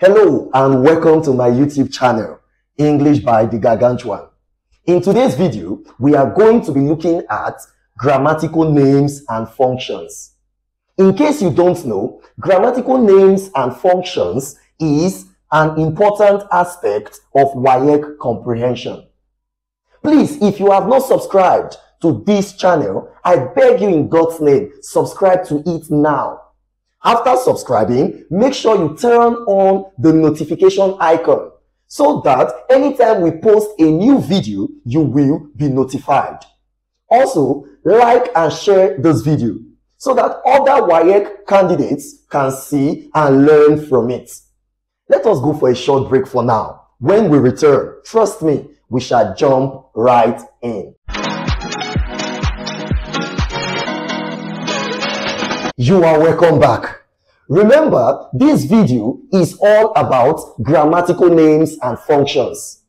Hello and welcome to my YouTube channel, English by the Gargantuan. In today's video, we are going to be looking at grammatical names and functions. In case you don't know, grammatical names and functions is an important aspect of WAEC comprehension. Please, if you have not subscribed to this channel, I beg you in God's name, subscribe to it now. After subscribing, make sure you turn on the notification icon so that anytime we post a new video, you will be notified. Also, like and share this video so that other WAEC candidates can see and learn from it. Let us go for a short break for now. When we return, trust me, we shall jump right in. You are welcome back. Remember, this video is all about grammatical names and functions,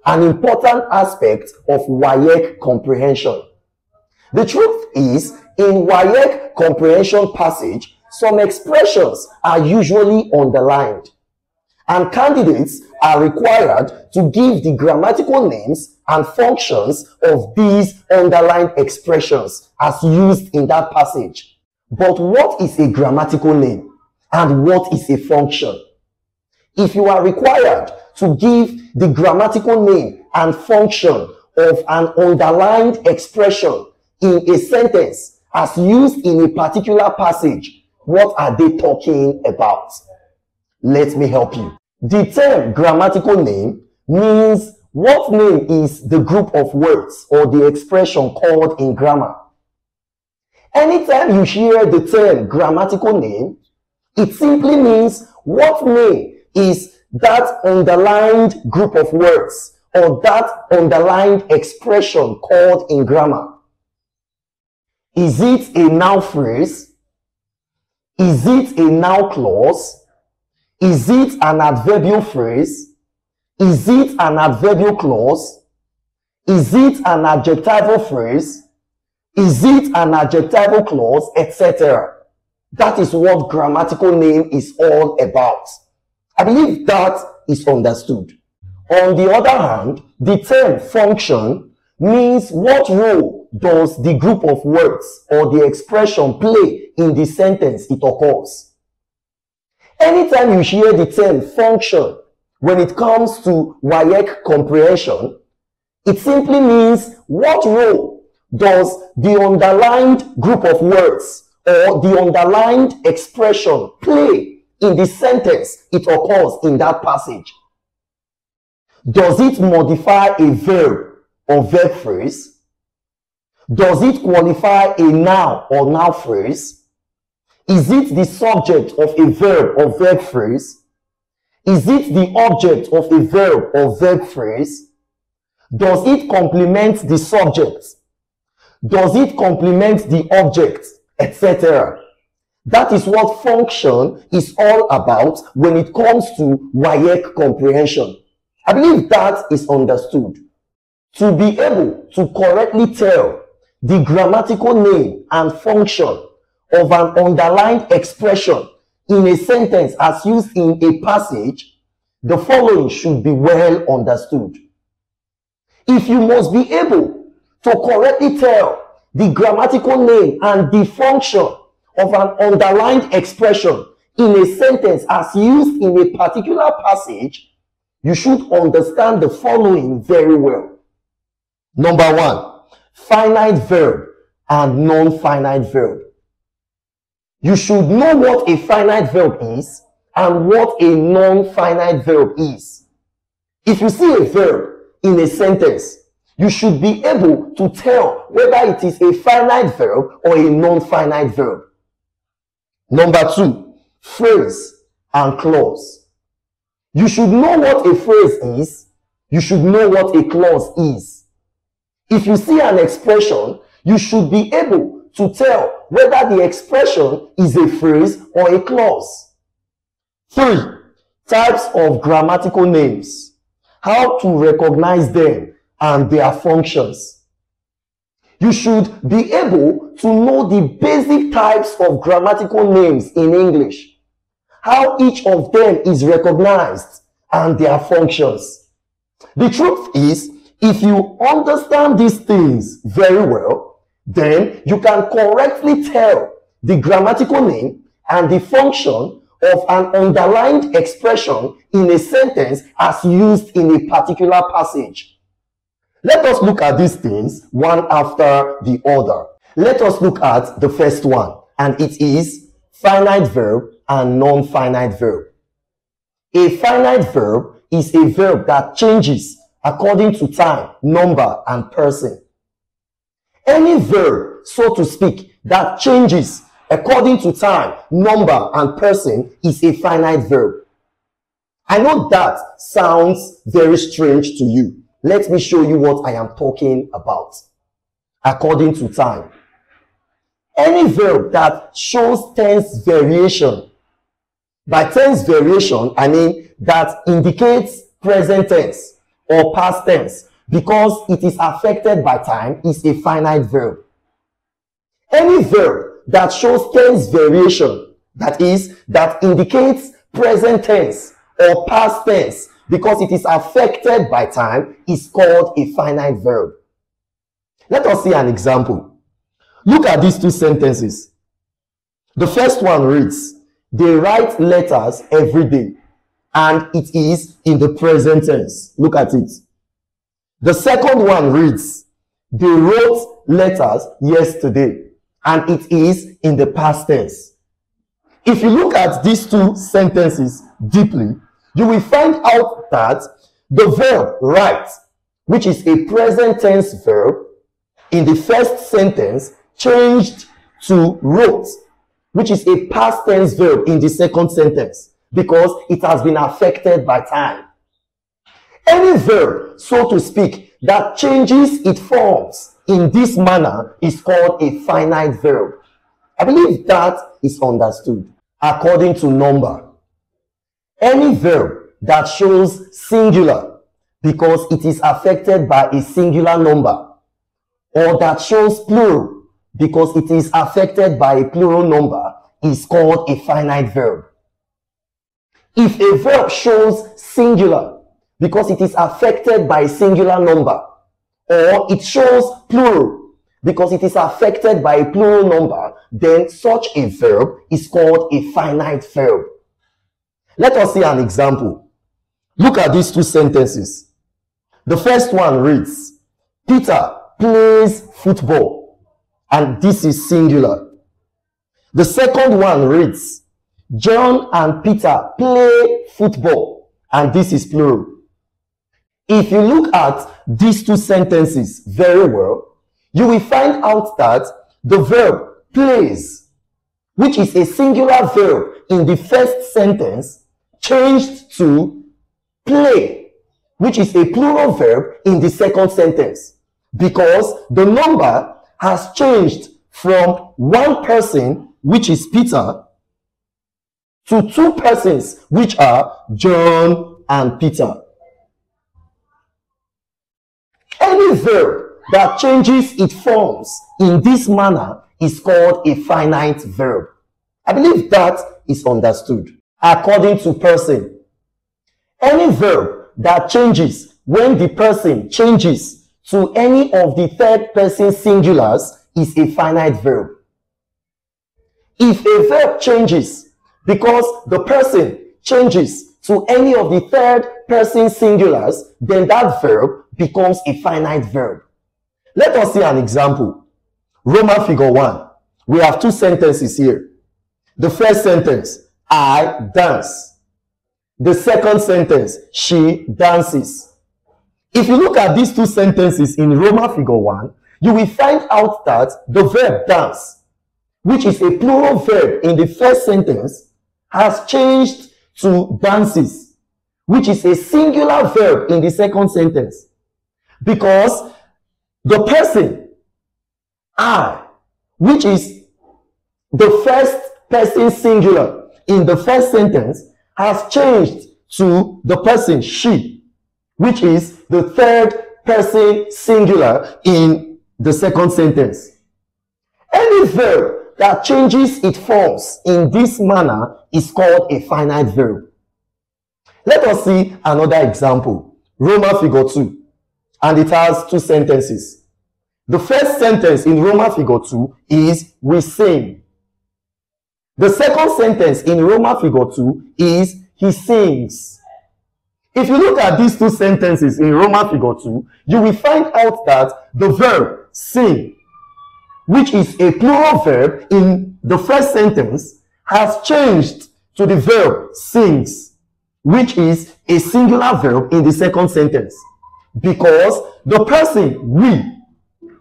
an important aspect of WAEC comprehension. The truth is, in WAEC Comprehension Passage, some expressions are usually underlined, and candidates are required to give the grammatical names and functions of these underlined expressions as used in that passage. But what is a grammatical name and what is a function? If you are required to give the grammatical name and function of an underlined expression in a sentence as used in a particular passage, what are they talking about? Let me help you. The term grammatical name means what name is the group of words or the expression called in grammar. Anytime you hear the term grammatical name, it simply means what name is that underlined group of words or that underlined expression called in grammar. Is it a noun phrase? Is it a noun clause? Is it an adverbial phrase? Is it an adverbial clause? Is it an adjectival phrase? Is it an adjectival clause, etc.? That is what grammatical name is all about. I believe that is understood. On the other hand, the term function means what role does the group of words or the expression play in the sentence it occurs. Anytime you hear the term function when it comes to WAEC comprehension, it simply means what role does the underlined group of words or the underlined expression play in the sentence it occurs in that passage. Does it modify a verb or verb phrase? Does it qualify a noun or noun phrase? Is it the subject of a verb or verb phrase? Is it the object of a verb or verb phrase? Does it complement the subject? Does it complement the object, etc.? That is what function is all about when it comes to WAEC comprehension. I believe that is understood. To be able to correctly tell the grammatical name and function of an underlined expression in a sentence as used in a passage, the following should be well understood. If you must be able to correctly tell the grammatical name and the function of an underlined expression in a sentence as used in a particular passage, you should understand the following very well. Number one, finite verb and non-finite verb. You should know what a finite verb is and what a non-finite verb is. If you see a verb in a sentence, you should be able to tell whether it is a finite verb or a non-finite verb. Number two, phrase and clause. You should know what a phrase is. You should know what a clause is. If you see an expression, you should be able to tell whether the expression is a phrase or a clause. 3. Types of grammatical names. How to recognize them and their functions. You should be able to know the basic types of grammatical names in English. how each of them is recognized and their functions. The truth is, if you understand these things very well, then you can correctly tell the grammatical name and the function of an underlined expression in a sentence as used in a particular passage. Let us look at these things one after the other. Let us look at the first one, and it is finite verb and non-finite verb. A finite verb is a verb that changes according to time, number, and person. Any verb, so to speak, that changes according to time, number, and person is a finite verb. I know that sounds very strange to you. Let me show you what I am talking about. According to time. Any verb that shows tense variation. By tense variation, I mean that indicates present tense or past tense because it is affected by time is a finite verb. Any verb that shows tense variation, that is, that indicates present tense or past tense because it is affected by time is called a finite verb. Let us see an example. Look at these two sentences. The first one reads, they write letters every day, and it is in the present tense. Look at it. The second one reads, they wrote letters yesterday, and it is in the past tense. If you look at these two sentences deeply, you will find out that the verb write, which is a present tense verb, in the first sentence changed to wrote, which is a past tense verb in the second sentence because it has been affected by time. Any verb, so to speak, that changes its forms in this manner is called a finite verb. I believe that is understood. According to number, any verb that shows singular because it is affected by a singular number, or that shows plural because it is affected by a plural number is called a finite verb. If a verb shows singular because it is affected by a singular number, or it shows plural because it is affected by a plural number, then such a verb is called a finite verb. Let us see an example. Look at these two sentences. The first one reads, Peter plays football, and this is singular. The second one reads, John and Peter play football, and this is plural. If you look at these two sentences very well, you will find out that the verb plays, which is a singular verb in the first sentence, changed to play, which is a plural verb in the second sentence, because the number has changed from one person, which is Peter, to two persons, which are John and Peter. Any verb that changes its forms in this manner is called a finite verb. I believe that is understood. According to person, any verb that changes when the person changes to any of the third person singulars is a finite verb. If a verb changes because the person changes to any of the third person singulars, then that verb becomes a finite verb. Let us see an example. Roman figure 1. We have two sentences here. The first sentence, I dance. The second sentence, she dances. If you look at these two sentences in Roman figure 1, you will find out that the verb dance, which is a plural verb in the first sentence, has changed to dances, which is a singular verb in the second sentence. Because the person, I, which is the first person singular in the first sentence, has changed to the person, she, which is the third person singular in the second sentence. Any verb verb that changes its forms in this manner is called a finite verb. Let us see another example. Roman figure 2, and it has two sentences. The first sentence in Roman figure 2 is we sing. The second sentence in Roman figure 2 is he sings. If you look at these two sentences in Roman figure 2, you will find out that the verb sing, which is a plural verb in the first sentence, has changed to the verb sings, which is a singular verb in the second sentence, because the person we,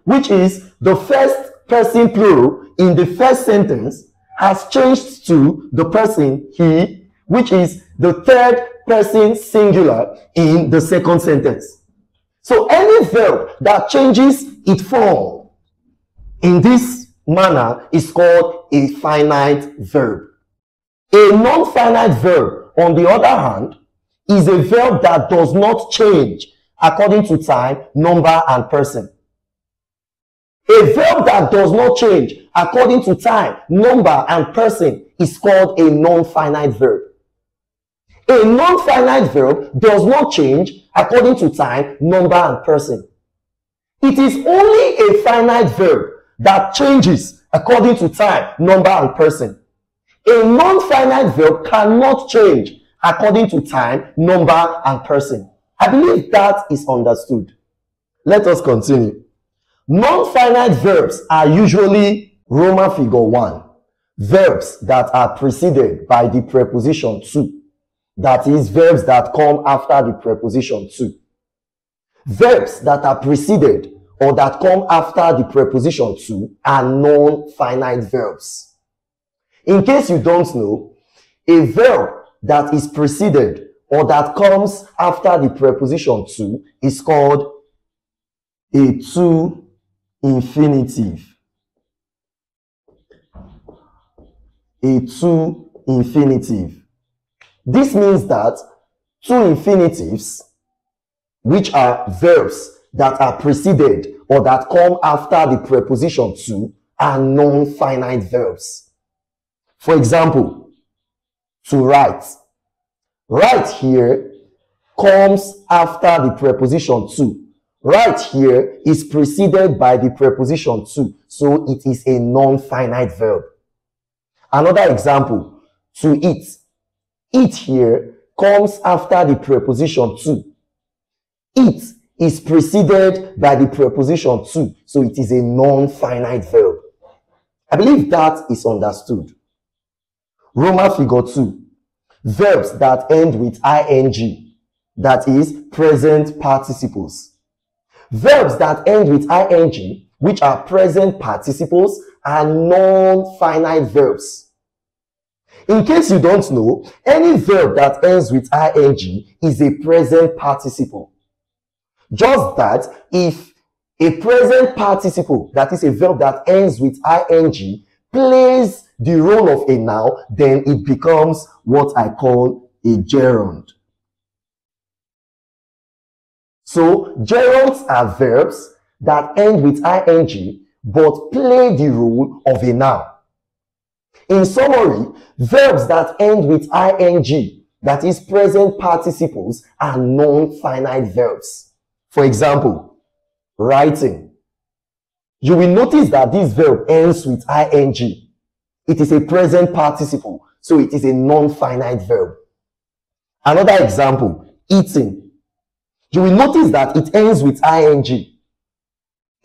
which is the first person plural in the first sentence, has changed to the person he, which is the third person singular in the second sentence. So any verb that changes its form in this manner is called a finite verb. A non-finite verb, on the other hand, is a verb that does not change according to time, number, and person. A verb that does not change according to time, number, and person is called a non-finite verb. A non-finite verb does not change according to time, number, and person. It is only a finite verb that changes according to time, number, and person. A non-finite verb cannot change according to time, number, and person. I believe that is understood. Let us continue. Non-finite verbs are usually Roman figure 1, verbs that are preceded by the preposition to. That is, verbs that come after the preposition to. Verbs that are preceded or that come after the preposition to are non-finite verbs. In case you don't know, a verb that is preceded or that comes after the preposition to is called a to infinitive. A to infinitive. This means that two infinitives, which are verbs that are preceded or that come after the preposition to, are non-finite verbs. For example, to write. Write here comes after the preposition to. Write here is preceded by the preposition to, so it is a non-finite verb. Another example, to eat. Eat here comes after the preposition to. Eat is preceded by the preposition to, so it is a non-finite verb. I believe that is understood. Roman figure 2. Verbs that end with ing, that is, present participles. Verbs that end with ing, which are present participles, are non-finite verbs. In case you don't know, any verb that ends with ing is a present participle. Just that if a present participle, that is a verb that ends with ing, plays the role of a noun, then it becomes what I call a gerund. So gerunds are verbs that end with ing but play the role of a noun. In summary, verbs that end with ing, that is present participles, are non-finite verbs. For example, writing. You will notice that this verb ends with ing. It is a present participle, so it is a non-finite verb. Another example, eating. You will notice that it ends with ing.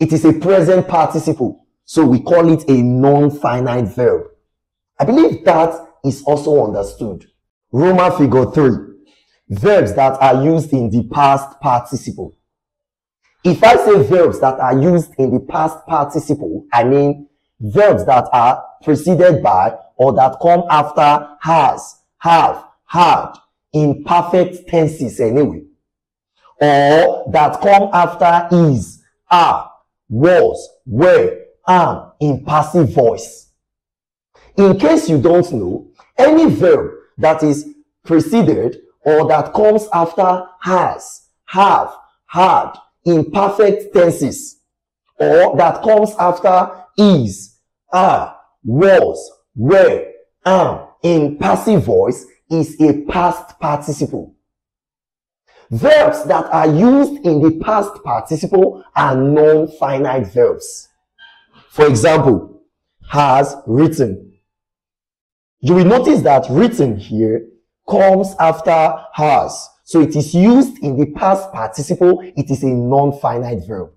It is a present participle, so we call it a non-finite verb. I believe that is also understood. Roman figure 3. Verbs that are used in the past participle. If I say verbs that are used in the past participle, I mean verbs that are preceded by or that come after has, have, had, in perfect tenses anyway, or that come after is, are, was, were, am in passive voice. In case you don't know, any verb that is preceded or that comes after has, have, had in perfect tenses, or that comes after is, are, was, were, am in passive voice is a past participle. Verbs that are used in the past participle are non-finite verbs. For example, has written. You will notice that written here comes after has. So it is used in the past participle. It is a non-finite verb.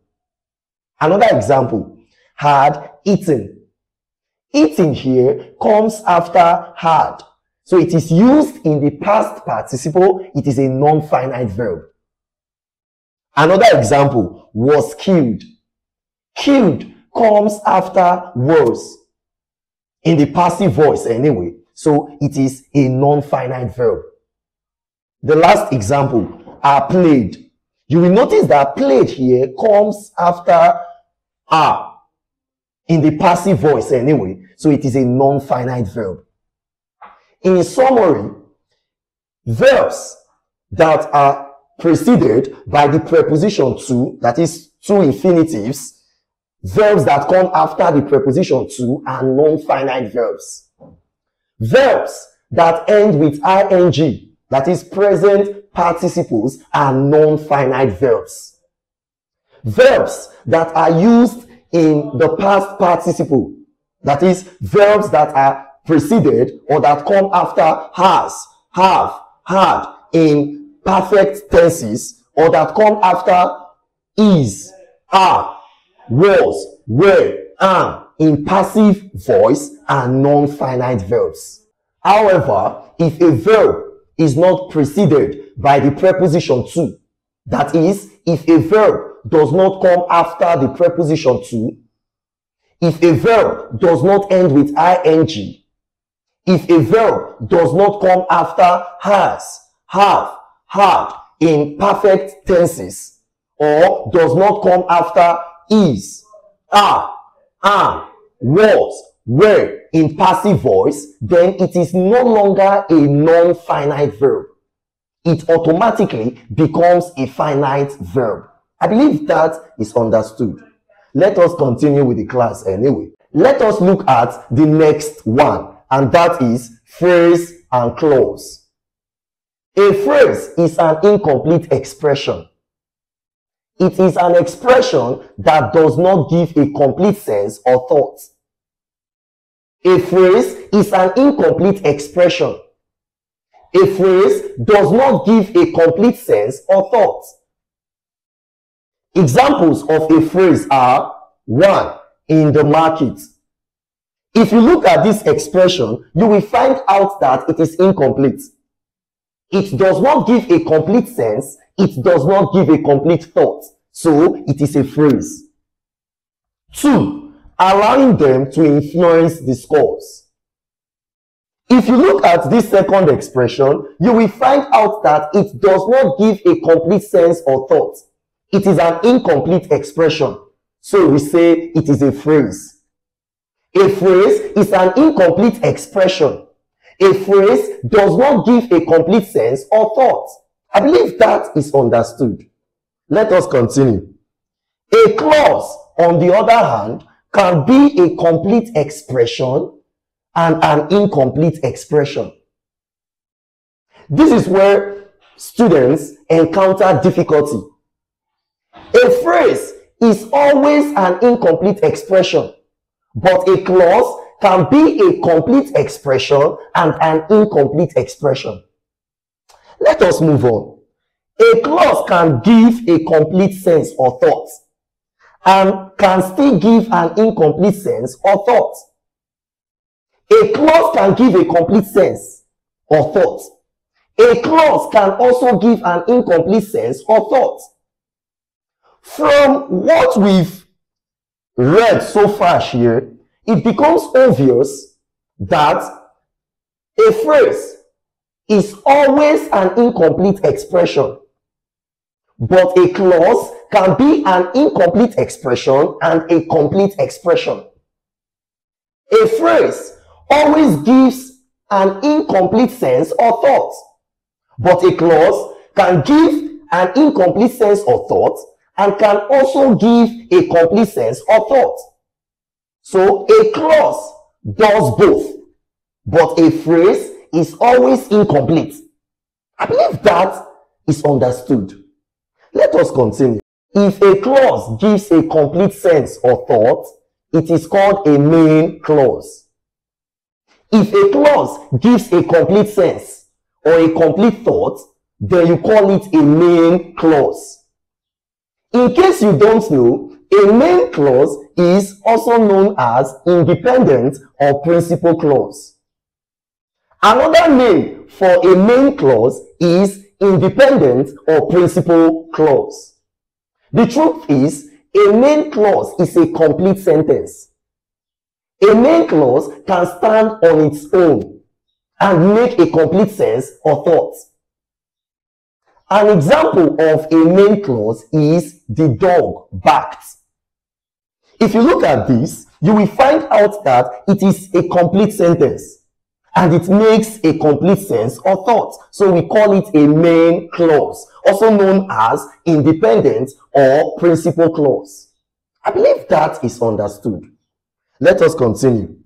Another example, had eaten. Eaten here comes after had. So it is used in the past participle. It is a non-finite verb. Another example, was killed. Killed comes after was. In the passive voice anyway. So it is a non-finite verb. The last example, are played. You will notice that played here comes after are. In the passive voice anyway. So it is a non-finite verb. In summary, verbs that are preceded by the preposition to, that is two infinitives, verbs that come after the preposition to are non-finite verbs. Verbs that end with ing, that is present participles, are non-finite verbs. Verbs that are used in the past participle, that is verbs that are preceded or that come after has, have, had in perfect tenses, or that come after is, are, was, were, am in passive voice are non-finite verbs. However, if a verb is not preceded by the preposition to, that is, if a verb does not come after the preposition to, if a verb does not end with ing, if a verb does not come after has, have, had in perfect tenses, or does not come after is, are, am, was, were in passive voice, then it is no longer a non-finite verb. It automatically becomes a finite verb. I believe that is understood. Let us continue with the class anyway. Let us look at the next one, and that is phrase and clause. A phrase is an incomplete expression. It is an expression that does not give a complete sense or thought. A phrase is an incomplete expression. A phrase does not give a complete sense or thought. Examples of a phrase are 1. In the market. If you look at this expression, you will find out that it is incomplete. It does not give a complete sense. It does not give a complete thought. So, it is a phrase. 2. Allowing them to influence discourse. If you look at this second expression, you will find out that it does not give a complete sense or thought. It is an incomplete expression. So we say it is a phrase. A phrase is an incomplete expression. A phrase does not give a complete sense or thought. I believe that is understood. Let us continue. A clause, on the other hand, can be a complete expression and an incomplete expression. This is where students encounter difficulty. A phrase is always an incomplete expression, but a clause can be a complete expression and an incomplete expression. Let us move on. A clause can give a complete sense or thought and can still give an incomplete sense or thought. A clause can give a complete sense or thought. A clause can also give an incomplete sense or thought. From what we've read so far here, it becomes obvious that a phrase is always an incomplete expression, but a clause can be an incomplete expression and a complete expression. A phrase always gives an incomplete sense or thought, but a clause can give an incomplete sense or thought and can also give a complete sense or thought. So a clause does both, but a phrase is always incomplete. I believe that is understood. Let us continue. If a clause gives a complete sense or thought, it is called a main clause. If a clause gives a complete sense or a complete thought, then you call it a main clause. In case you don't know, a main clause is also known as independent or principal clause. Another name for a main clause is independent or principal clause. The truth is, a main clause is a complete sentence. A main clause can stand on its own and make a complete sense or thought. An example of a main clause is the dog barked. If you look at this, you will find out that it is a complete sentence and it makes a complete sense or thought. So we call it a main clause, also known as independent or principal clause. I believe that is understood. Let us continue.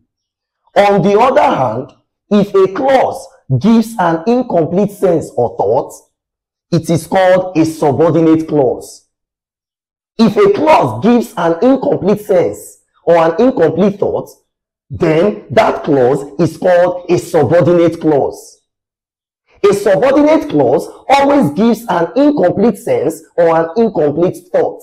On the other hand, if a clause gives an incomplete sense or thought, it is called a subordinate clause. If a clause gives an incomplete sense or an incomplete thought, then that clause is called a subordinate clause. A subordinate clause always gives an incomplete sense or an incomplete thought.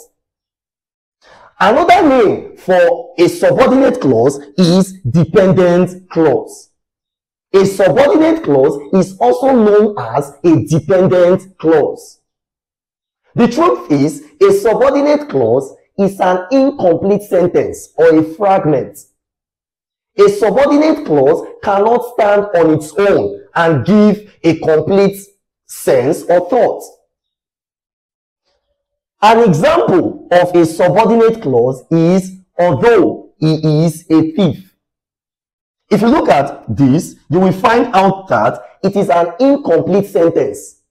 Another name for a subordinate clause is dependent clause. A subordinate clause is also known as a dependent clause. The truth is, a subordinate clause is an incomplete sentence or a fragment. A subordinate clause cannot stand on its own and give a complete sense or thought. An example of a subordinate clause is although he is a thief. If you look at this, you will find out that it is an incomplete sentence.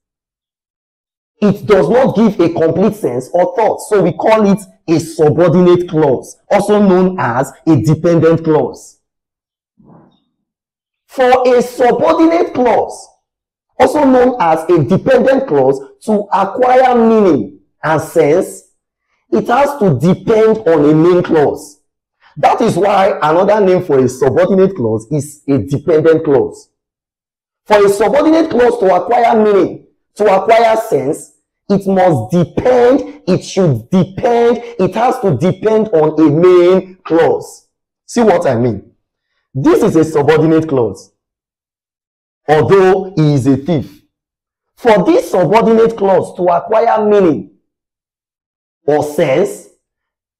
It does not give a complete sense or thought, so we call it a subordinate clause, also known as a dependent clause. For a subordinate clause, also known as a dependent clause, to acquire meaning and sense, it has to depend on a main clause. That is why another name for a subordinate clause is a dependent clause. For a subordinate clause to acquire meaning, to acquire sense, it must depend, it should depend, it has to depend on a main clause. See what I mean? This is a subordinate clause. Although he is a thief. For this subordinate clause to acquire meaning or sense,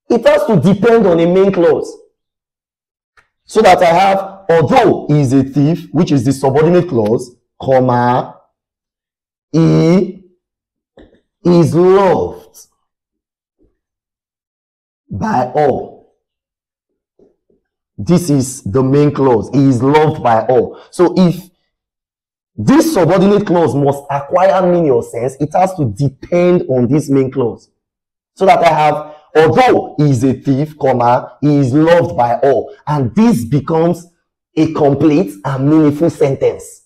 it has to depend on a main clause. So that I have, although he is a thief, which is the subordinate clause, comma, he is loved by all. This is the main clause. He is loved by all. So if this subordinate clause must acquire meaning or sense, it has to depend on this main clause. So that I have, although he is a thief, comma, he is loved by all. And this becomes a complete and meaningful sentence.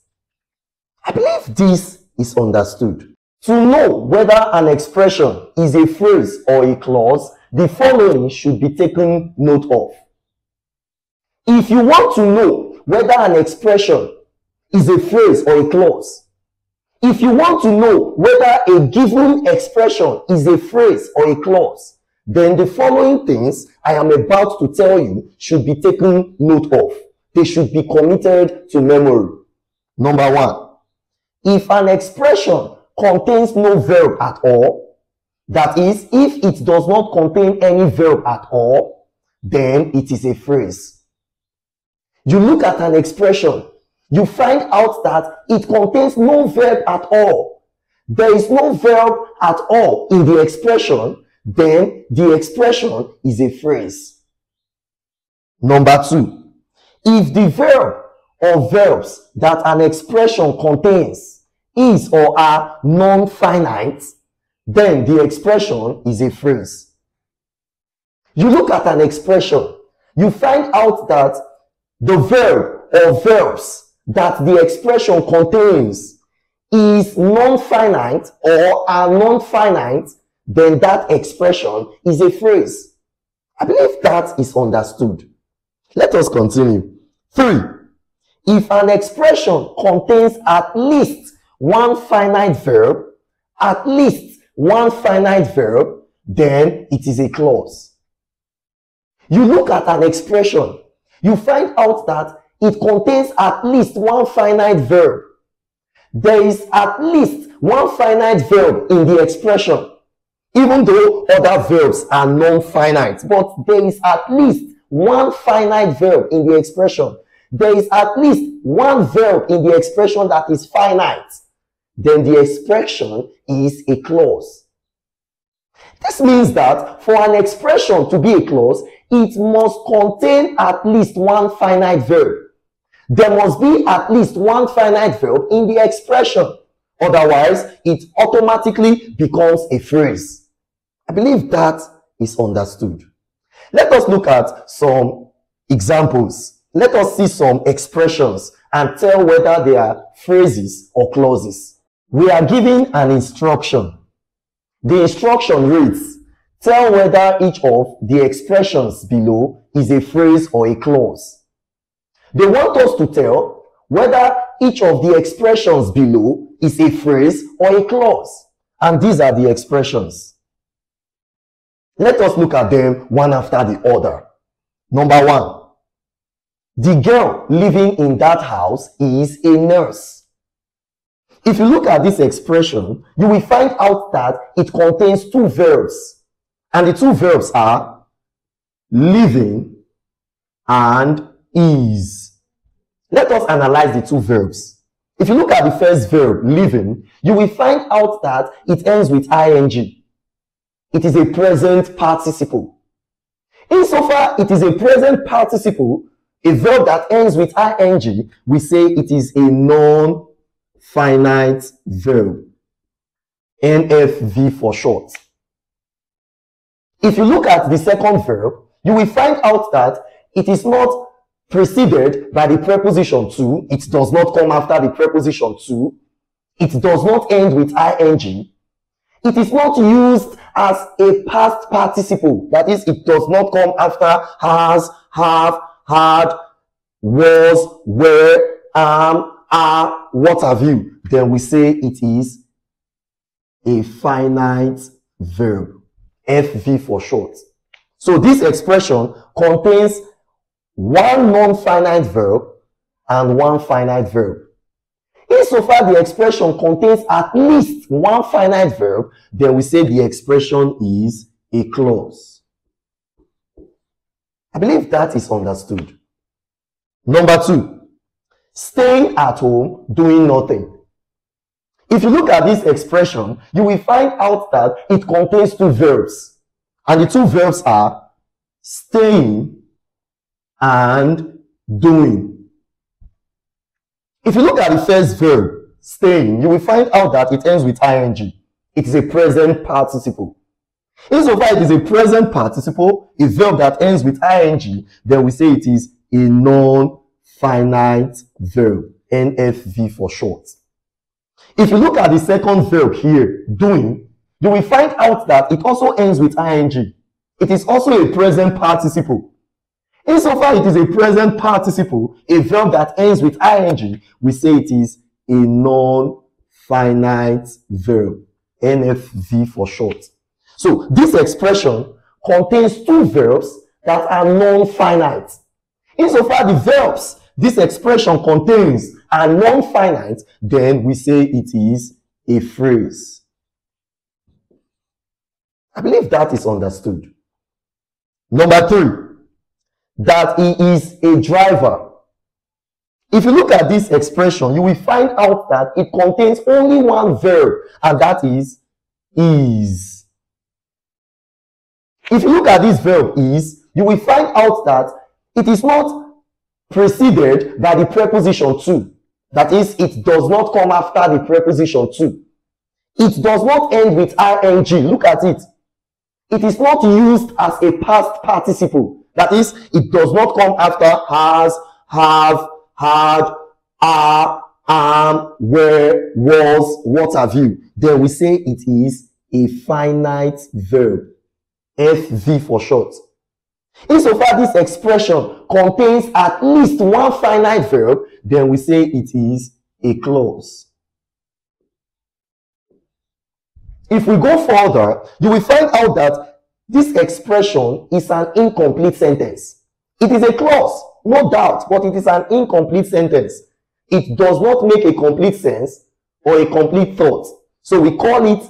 I believe this is understood. To know whether an expression is a phrase or a clause, the following should be taken note of. If you want to know whether an expression is a phrase or a clause, if you want to know whether a given expression is a phrase or a clause, then the following things I am about to tell you should be taken note of. They should be committed to memory. Number one, if an expression contains no verb at all, that is, if it does not contain any verb at all, then it is a phrase. You look at an expression, you find out that it contains no verb at all. There is no verb at all in the expression, then the expression is a phrase. Number two, if the verb or verbs that an expression contains is or are non-finite, then the expression is a phrase. You look at an expression, you find out that the verb or verbs that the expression contains is non-finite or are non-finite, then that expression is a phrase. I believe that is understood. Let us continue. 3. If an expression contains at least one finite verb, then it is a clause. You look at an expression, you find out that it contains at least one finite verb. There is at least one finite verb in the expression, even though other verbs are non-finite, but there is at least one finite verb in the expression. There is at least one verb in the expression that is finite. Then the expression is a clause. This means that for an expression to be a clause, it must contain at least one finite verb. There must be at least one finite verb in the expression. Otherwise, it automatically becomes a phrase. I believe that is understood. Let us look at some examples. Let us see some expressions and tell whether they are phrases or clauses. We are given an instruction. The instruction reads, tell whether each of the expressions below is a phrase or a clause. They want us to tell whether each of the expressions below is a phrase or a clause. And these are the expressions. Let us look at them one after the other. Number 1. The girl living in that house is a nurse. If you look at this expression, you will find out that it contains two verbs. And the two verbs are living and is. Let us analyze the two verbs. If you look at the first verb, living, you will find out that it ends with ing. It is a present participle. Insofar it is a present participle, a verb that ends with ing, we say it is a non-finite verb. NFV for short. If you look at the second verb, you will find out that it is not preceded by the preposition to. It does not come after the preposition to. It does not end with ing. It is not used as a past participle. That is, it does not come after has, have, had, was, were, are, what have you. Then we say it is a finite verb. FV for short. So this expression contains one non-finite verb and one finite verb. Insofar the expression contains at least one finite verb, then we say the expression is a clause. I believe that is understood. Number 2, staying at home doing nothing. If you look at this expression, you will find out that it contains two verbs. And the two verbs are staying and doing. If you look at the first verb, staying, you will find out that it ends with ing. It is a present participle. Insofar it is a present participle, a verb that ends with ing, then we say it is a non-finite verb. NFV for short. If you look at the second verb here, doing, you will find out that it also ends with ing. It is also a present participle. Insofar it is a present participle, a verb that ends with ing, we say it is a non-finite verb. NFV for short. So this expression contains two verbs that are non-finite. Insofar the verbs this expression contains are non-finite, then we say it is a phrase. I believe that is understood. Number 3, that he is a driver. If you look at this expression, you will find out that it contains only one verb, and that is. If you look at this verb is, you will find out that it is not preceded by the preposition to. That is, it does not come after the preposition to. It does not end with ing. Look at it. It is not used as a past participle. That is, it does not come after has, have, had, are, am, were, was, what have you, then we say it is a finite verb. FV for short. Insofar this expression contains at least one finite verb, then we say it is a clause. If we go further, you will find out that this expression is an incomplete sentence. It is a clause, no doubt, but it is an incomplete sentence. It does not make a complete sense or a complete thought. So we call it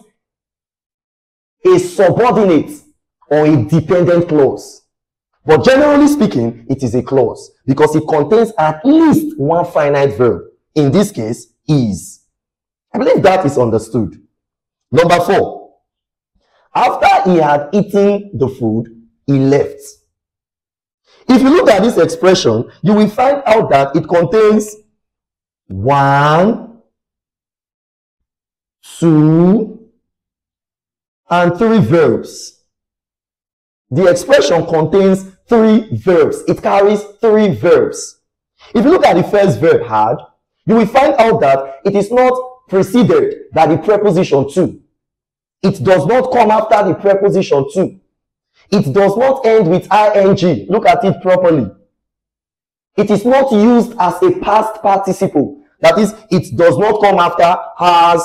a subordinate or a dependent clause. But generally speaking, it is a clause because it contains at least one finite verb. In this case, is. I believe that is understood. Number 4. After he had eaten the food, he left. If you look at this expression, you will find out that it contains 1, 2, and 3 verbs. The expression contains 3 verbs. It carries 3 verbs. If you look at the first verb, had, you will find out that it is not preceded by the preposition to. It does not come after the preposition to. It does not end with ing. Look at it properly. It is not used as a past participle. That is, it does not come after has,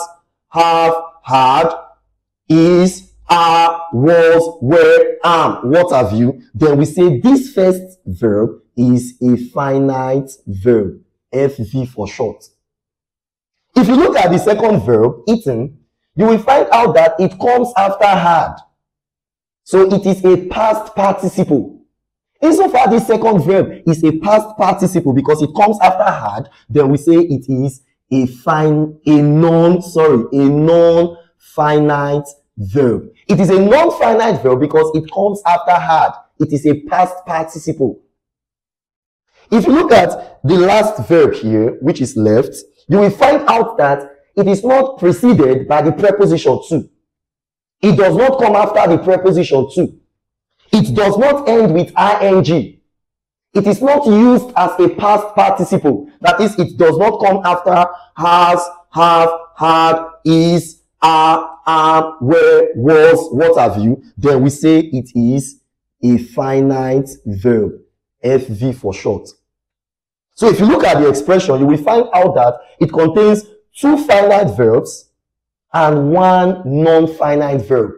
have, had, is, are, was, were, am, what have you. Then we say this first verb is a finite verb. FV for short. If you look at the second verb, eaten, you will find out that it comes after had. So it is a past participle. Insofar this second verb is a past participle because it comes after had, then we say it is a non-finite verb. It is a non-finite verb because it comes after had. It is a past participle. If you look at the last verb here, which is left, you will find out that it is not preceded by the preposition to. It does not come after the preposition to. It does not end with ing. It is not used as a past participle. That is, it does not come after has, have, had, is, are, am, were, was, what have you. Then we say it is a finite verb. FV for short. So if you look at the expression, you will find out that it contains 2 finite verbs and 1 non-finite verb.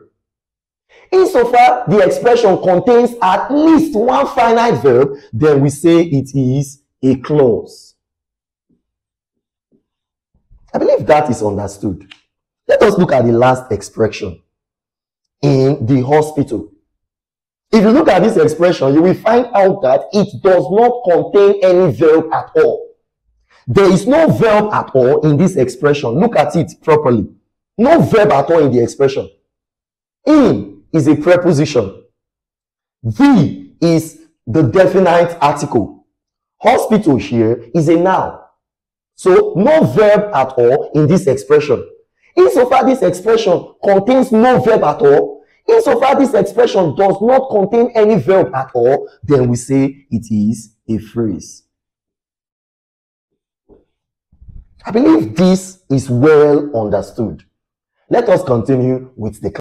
Insofar the expression contains at least 1 finite verb, then we say it is a clause. I believe that is understood. Let us look at the last expression. In the hospital. If you look at this expression, you will find out that it does not contain any verb at all. There is no verb at all in this expression. Look at it properly. No verb at all in the expression. In is a preposition. The is the definite article. Hospital here is a noun. So no verb at all in this expression. Insofar this expression contains no verb at all, insofar this expression does not contain any verb at all, then we say it is a phrase. I believe this is well understood. Let us continue with the class.